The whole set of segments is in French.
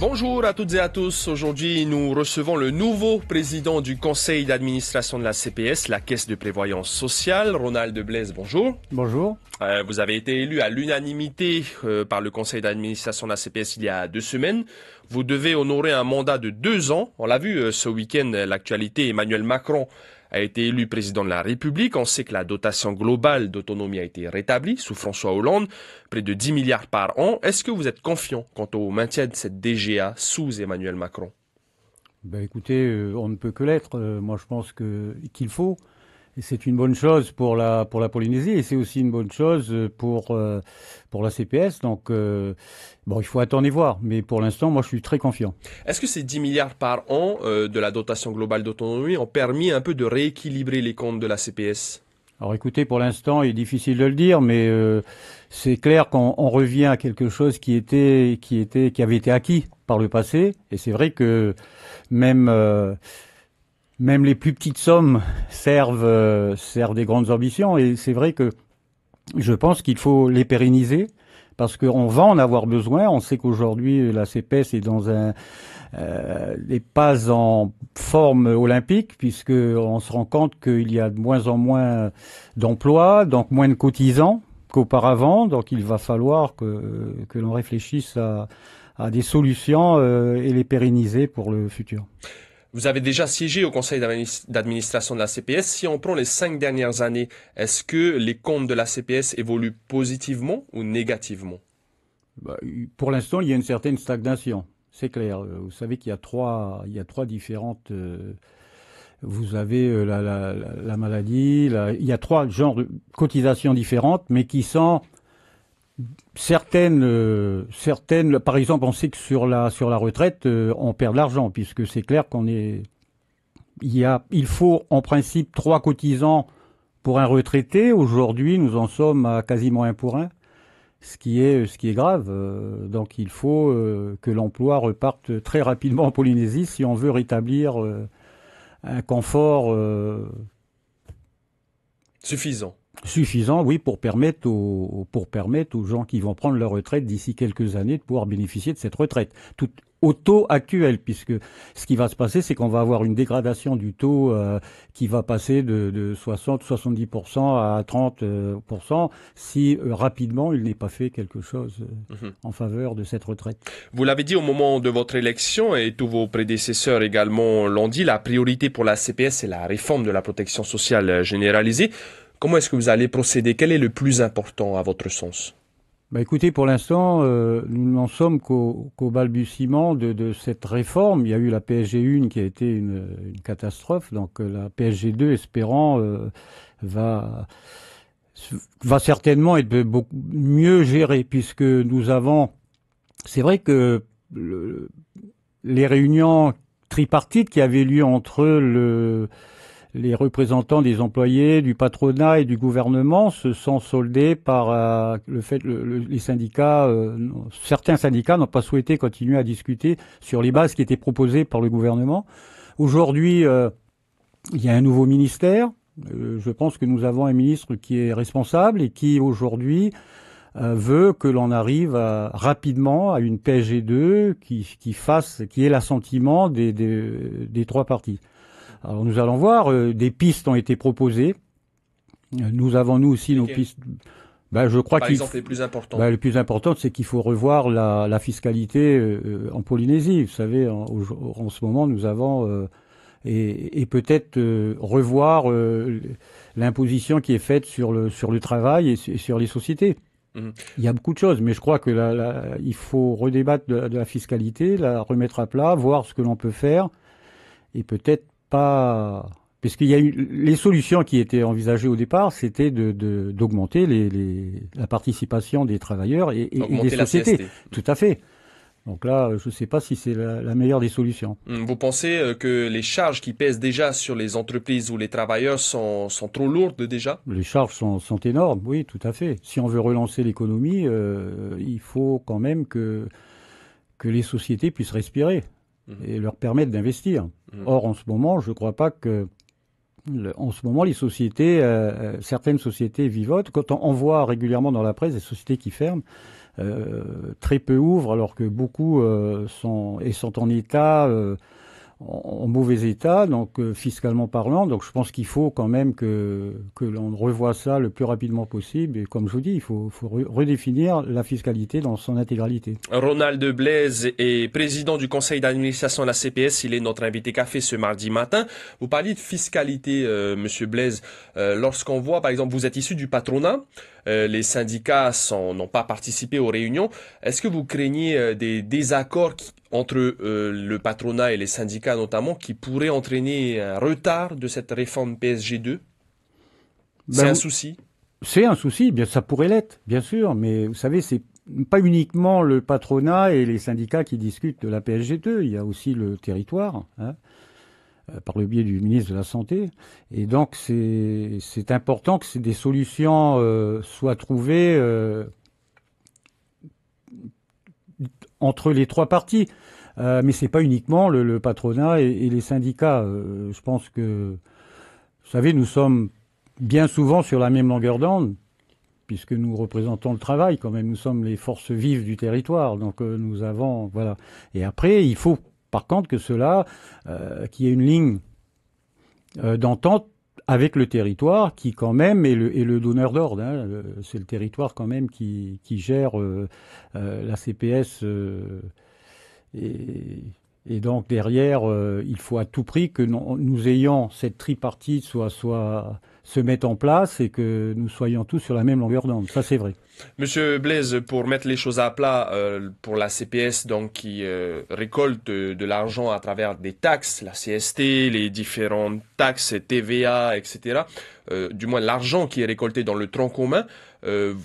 Bonjour à toutes et à tous. Aujourd'hui, nous recevons le nouveau président du conseil d'administration de la CPS, la Caisse de prévoyance sociale, Ronald Blaise. Bonjour. Bonjour. Vous avez été élu à l'unanimité par le conseil d'administration de la CPS il y a 2 semaines. Vous devez honorer un mandat de 2 ans. On l'a vu ce week-end, l'actualité, Emmanuel Macron a été élu président de la République. On sait que la dotation globale d'autonomie a été rétablie sous François Hollande, près de 10 milliards par an. Est-ce que vous êtes confiant quant au maintien de cette DGA sous Emmanuel Macron? Écoutez, on ne peut que l'être. Moi, je pense qu'il faut. Et c'est une bonne chose pour la Polynésie et c'est aussi une bonne chose pour la CPS. Donc, il faut attendre et voir. Mais pour l'instant, moi, je suis très confiant. Est-ce que ces 10 milliards par an de la dotation globale d'autonomie ont permis un peu de rééquilibrer les comptes de la CPS? Alors, écoutez, pour l'instant, il est difficile de le dire, mais c'est clair qu'on revient à quelque chose qui avait été acquis par le passé. Et c'est vrai que même les plus petites sommes servent des grandes ambitions et c'est vrai que je pense qu'il faut les pérenniser parce qu'on va en avoir besoin. On sait qu'aujourd'hui la CPS est n'est pas en forme olympique puisque on se rend compte qu'il y a de moins en moins d'emplois, donc moins de cotisants qu'auparavant. Donc il va falloir que l'on réfléchisse à des solutions et les pérenniser pour le futur. Vous avez déjà siégé au conseil d'administration de la CPS. Si on prend les 5 dernières années, est-ce que les comptes de la CPS évoluent positivement ou négativement? Pour l'instant, il y a une certaine stagnation. C'est clair. Vous savez qu'il y a trois différentes. Vous avez la maladie. Il y a 3 genres de cotisations différentes, mais qui sont certaines, par exemple, on sait que sur la retraite, on perd de l'argent puisque c'est clair il faut en principe 3 cotisants pour un retraité. Aujourd'hui, nous en sommes à quasiment 1 pour 1, ce qui est grave. Donc, il faut que l'emploi reparte très rapidement en Polynésie si on veut rétablir un confort suffisant, oui, pour permettre aux gens qui vont prendre leur retraite d'ici quelques années de pouvoir bénéficier de cette retraite. Tout au taux actuel, puisque ce qui va se passer, c'est qu'on va avoir une dégradation du taux qui va passer de 60-70% à 30% si rapidement il n'est pas fait quelque chose en faveur de cette retraite. Vous l'avez dit au moment de votre élection et tous vos prédécesseurs également l'ont dit, la priorité pour la CPS, c'est la réforme de la protection sociale généralisée. Comment est-ce que vous allez procéder? Quel est le plus important à votre sens? Écoutez, pour l'instant, nous n'en sommes qu'au balbutiement de cette réforme. Il y a eu la PSG1 qui a été une catastrophe. Donc la PSG2, espérant, va certainement être beaucoup mieux gérée puisque nous avons... C'est vrai que les réunions tripartites qui avaient lieu entre les représentants des employés, du patronat et du gouvernement se sont soldés par le fait que les syndicats, certains syndicats n'ont pas souhaité continuer à discuter sur les bases qui étaient proposées par le gouvernement. Aujourd'hui, il y a un nouveau ministère. Je pense que nous avons un ministre qui est responsable et qui aujourd'hui veut que l'on arrive rapidement à une PSG2 qui ait l'assentiment des 3 parties. Alors nous allons voir, des pistes ont été proposées. Nous avons aussi nos pistes. Je crois par exemple, les plus importantes. Le plus important, c'est qu'il faut revoir la fiscalité en Polynésie. Vous savez, en ce moment, nous avons et peut-être revoir l'imposition qui est faite sur le travail et sur les sociétés. Il y a beaucoup de choses, mais je crois que il faut redébattre de la fiscalité, la remettre à plat, voir ce que l'on peut faire et peut-être pas, parce qu'il y a eu les solutions qui étaient envisagées au départ, c'était d'augmenter la participation des travailleurs et des sociétés. CST. Tout à fait. Donc là, je ne sais pas si c'est la meilleure des solutions. Vous pensez que les charges qui pèsent déjà sur les entreprises ou les travailleurs sont trop lourdes déjà? Les charges sont énormes, oui, tout à fait. Si on veut relancer l'économie, il faut quand même que les sociétés puissent respirer et leur permettre d'investir. Or, en ce moment, je ne crois pas que... En ce moment, les sociétés, certaines sociétés vivotent. Quand on voit régulièrement dans la presse des sociétés qui ferment, très peu ouvrent, alors que beaucoup sont en état, en mauvais état, donc fiscalement parlant. Donc je pense qu'il faut quand même que l'on revoie ça le plus rapidement possible. Et comme je vous dis, il faut redéfinir la fiscalité dans son intégralité. Ronald Blaise est président du conseil d'administration de la CPS. Il est notre invité café ce mardi matin. Vous parliez de fiscalité, Monsieur Blaise. Lorsqu'on voit, par exemple, vous êtes issu du patronat, les syndicats n'ont pas participé aux réunions. Est-ce que vous craignez des désaccords entre le patronat et les syndicats notamment, qui pourraient entraîner un retard de cette réforme PSG2? C'est un souci? C'est un souci, bien ça pourrait l'être, bien sûr, mais vous savez, c'est pas uniquement le patronat et les syndicats qui discutent de la PSG2, il y a aussi le territoire, hein, par le biais du ministre de la Santé. Et donc c'est important que des solutions soient trouvées entre les trois parties. Mais c'est pas uniquement le patronat et les syndicats. Je pense que, vous savez, nous sommes bien souvent sur la même longueur d'onde, puisque nous représentons le travail quand même. Nous sommes les forces vives du territoire. Donc nous avons, voilà. Et après, il faut par contre que qu'il y ait une ligne d'entente avec le territoire, qui quand même est le donneur d'ordre. Hein. C'est le territoire quand même qui gère la CPS. Et donc derrière, il faut à tout prix que nous ayons cette tripartite se mette en place et que nous soyons tous sur la même longueur d'onde. Ça, c'est vrai. Monsieur Blaise, pour mettre les choses à plat, pour la CPS, donc qui récolte de l'argent à travers des taxes, la CST, les différentes taxes, TVA, etc. Du moins l'argent qui est récolté dans le tronc commun. Il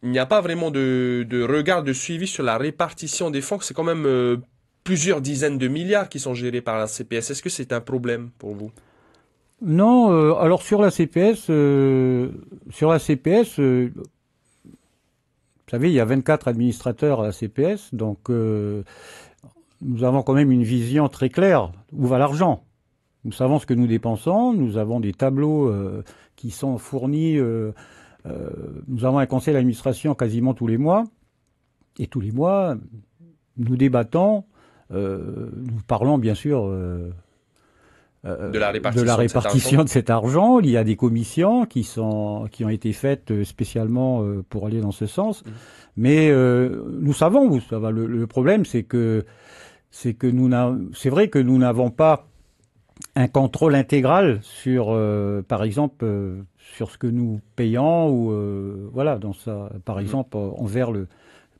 n'y a pas vraiment de regard de suivi sur la répartition des fonds. C'est quand même plusieurs dizaines de milliards qui sont gérés par la CPS. Est-ce que c'est un problème pour vous? Non, alors sur la CPS, vous savez, il y a 24 administrateurs à la CPS, donc nous avons quand même une vision très claire où va l'argent. Nous savons ce que nous dépensons, nous avons des tableaux qui sont fournis, nous avons un conseil d'administration quasiment tous les mois, et tous les mois, nous débattons, nous parlons bien sûr de la répartition de cet argent. Il y a des commissions qui ont été faites spécialement pour aller dans ce sens. Mais nous savons où ça va. Le problème, c'est que c'est vrai que nous n'avons pas un contrôle intégral sur, par exemple, sur ce que nous payons ou voilà, dans ça, par exemple, envers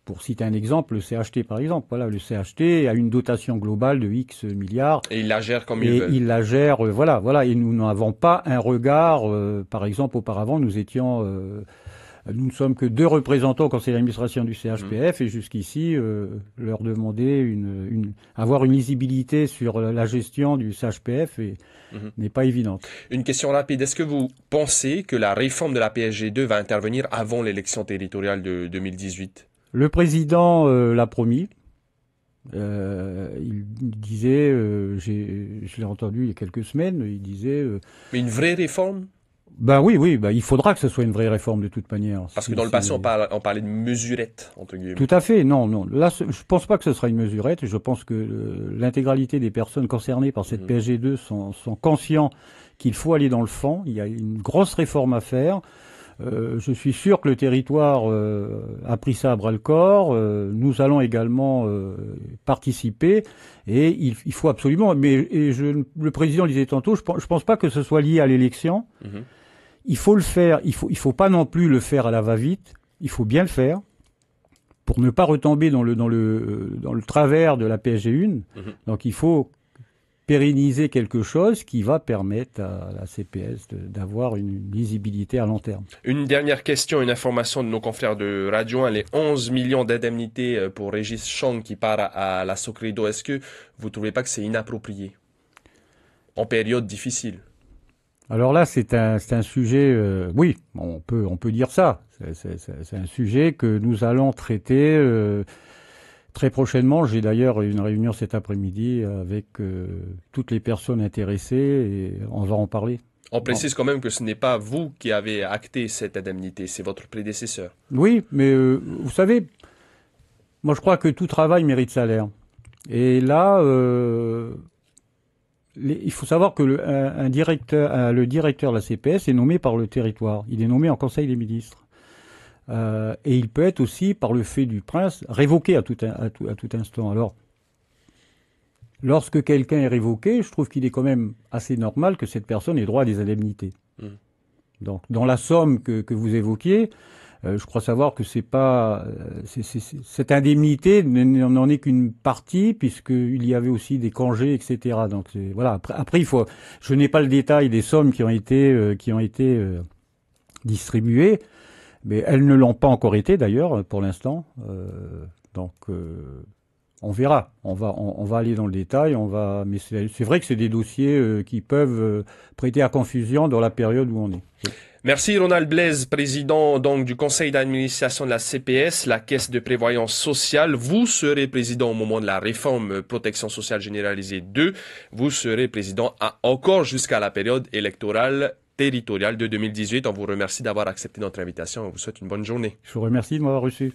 pour citer un exemple, le CHT par exemple. Voilà, le CHT a une dotation globale de X milliards. Et il la gère comme il veut. Et il la gère, voilà. Et nous n'avons pas un regard. Par exemple, auparavant, nous ne sommes que 2 représentants au conseil d'administration du CHPF et jusqu'ici, leur demander avoir une lisibilité sur la gestion du CHPF n'est pas évidente. Une question rapide. Est-ce que vous pensez que la réforme de la PSG2 va intervenir avant l'élection territoriale de 2018? Le président l'a promis. Il disait, je l'ai entendu il y a quelques semaines, il disait... Mais une vraie réforme? Ben oui, il faudra que ce soit une vraie réforme de toute manière. Parce que dans le passé, on parlait de mesurette, entre guillemets. Tout à fait, non. Là, je pense pas que ce sera une mesurette. Je pense que l'intégralité des personnes concernées par cette PSG2 sont conscients qu'il faut aller dans le fond. Il y a une grosse réforme à faire. Je suis sûr que le territoire a pris ça à bras-le-corps. Nous allons également participer et il faut absolument. Le président disait tantôt, je pense pas que ce soit lié à l'élection. Il faut le faire. Il faut pas non plus le faire à la va-vite. Il faut bien le faire pour ne pas retomber dans le travers de la PSG1. Donc il faut pérenniser quelque chose qui va permettre à la CPS d'avoir une lisibilité à long terme. Une dernière question, une information de nos confrères de Radio 1, les 11 millions d'indemnités pour Régis Chang qui part à la Socredo. Est-ce que vous ne trouvez pas que c'est inapproprié en période difficile? Alors là, c'est un sujet, oui, on peut dire ça. C'est un sujet que nous allons traiter très prochainement. J'ai d'ailleurs une réunion cet après-midi avec toutes les personnes intéressées et on va en parler. On précise quand même que ce n'est pas vous qui avez acté cette indemnité, c'est votre prédécesseur. Oui, mais vous savez, Moi, je crois que tout travail mérite salaire. Et là, il faut savoir que le directeur de la CPS est nommé par le territoire. Il est nommé en Conseil des ministres. Et il peut être aussi, par le fait du prince, révoqué à tout instant. Alors, lorsque quelqu'un est révoqué, je trouve qu'il est quand même assez normal que cette personne ait droit à des indemnités. Donc, dans la somme que vous évoquiez, je crois savoir que c'est pas cette indemnité n'en est qu'une partie, puisqu'il y avait aussi des congés, etc. Donc voilà. Après, je n'ai pas le détail des sommes qui ont été distribuées, mais elles ne l'ont pas encore été d'ailleurs pour l'instant. Donc on verra. On va aller dans le détail. Mais c'est vrai que c'est des dossiers qui peuvent prêter à confusion dans la période où on est. Merci Ronald Blaise, président donc du conseil d'administration de la CPS, la Caisse de prévoyance sociale. Vous serez président au moment de la réforme protection sociale généralisée 2. Vous serez président encore jusqu'à la période électorale territoriale de 2018. On vous remercie d'avoir accepté notre invitation. On vous souhaite une bonne journée. Je vous remercie de m'avoir reçu.